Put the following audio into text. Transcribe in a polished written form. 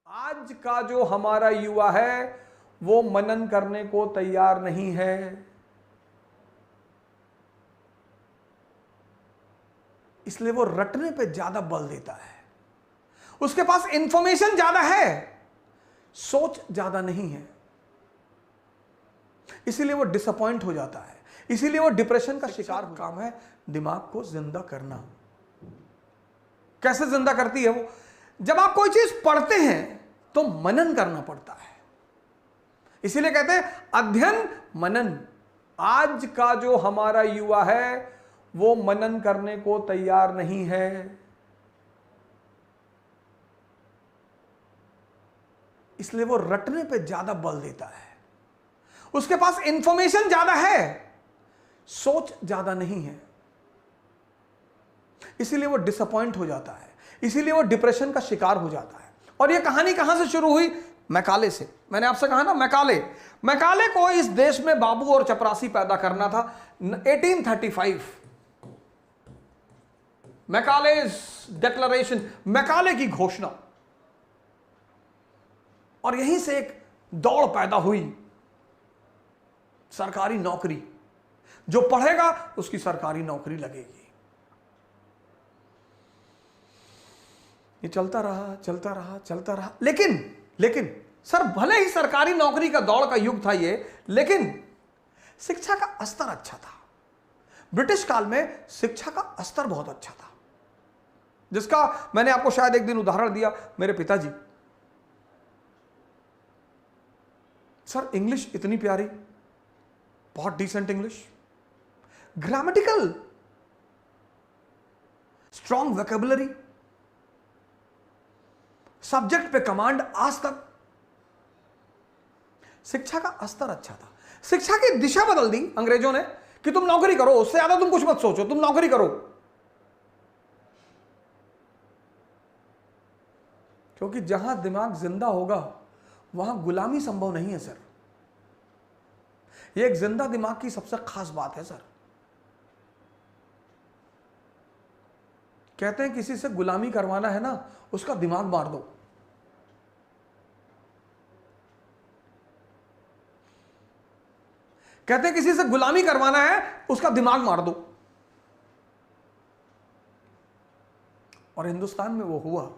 आज का जो हमारा युवा है वो मनन करने को तैयार नहीं है। इसलिए वो रटने पे ज्यादा बल देता है। उसके पास इंफॉर्मेशन ज्यादा है, सोच ज्यादा नहीं है। इसीलिए वो डिसअपॉइंट हो जाता है। इसीलिए वो डिप्रेशन का शिकार काम है दिमाग को जिंदा करना। कैसे जिंदा करती है वो? जब आप कोई चीज पढ़ते हैं तो मनन करना पड़ता है। इसीलिए कहते हैं अध्ययन मनन। आज का जो हमारा युवा है वो मनन करने को तैयार नहीं है। इसलिए वो रटने पे ज्यादा बल देता है। उसके पास इंफॉर्मेशन ज्यादा है, सोच ज्यादा नहीं है। इसीलिए वो डिसअपॉइंट हो जाता है। इसीलिए वो डिप्रेशन का शिकार हो जाता है। और ये कहानी कहां से शुरू हुई? मैकाले से। मैंने आपसे कहा ना, मैकाले को इस देश में बाबू और चपरासी पैदा करना था। 1835 मैकाले's डिक्लेरेशन, मैकाले की घोषणा। और यहीं से एक दौड़ पैदा हुई, सरकारी नौकरी। जो पढ़ेगा उसकी सरकारी नौकरी लगेगी। ये चलता रहा। लेकिन सर, भले ही सरकारी नौकरी का दौड़ का युग था ये, लेकिन शिक्षा का स्तर अच्छा था। ब्रिटिश काल में शिक्षा का स्तर बहुत अच्छा था, जिसका मैंने आपको शायद एक दिन उदाहरण दिया। मेरे पिताजी, सर इंग्लिश इतनी प्यारी, बहुत decent English, grammatical, strong vocabulary, subject पे कमांड आज तक। शिक्षा का स्तर अच्छा था। शिक्षा की दिशा बदल दी अंग्रेजों ने कि तुम नौकरी करो, उससे ज्यादा तुम कुछ मत सोचो, तुम नौकरी करो। क्योंकि जहां दिमाग जिंदा होगा वहां गुलामी संभव नहीं है सर। यह एक जिंदा दिमाग की सबसे खास बात है सर। कहते हैं किसी से गुलामी करवाना है ना, उसका दिमाग मार दो। कहते हैं किसी से गुलामी करवाना है, उसका दिमाग मार दो। और हिंदुस्तान में वो हुआ।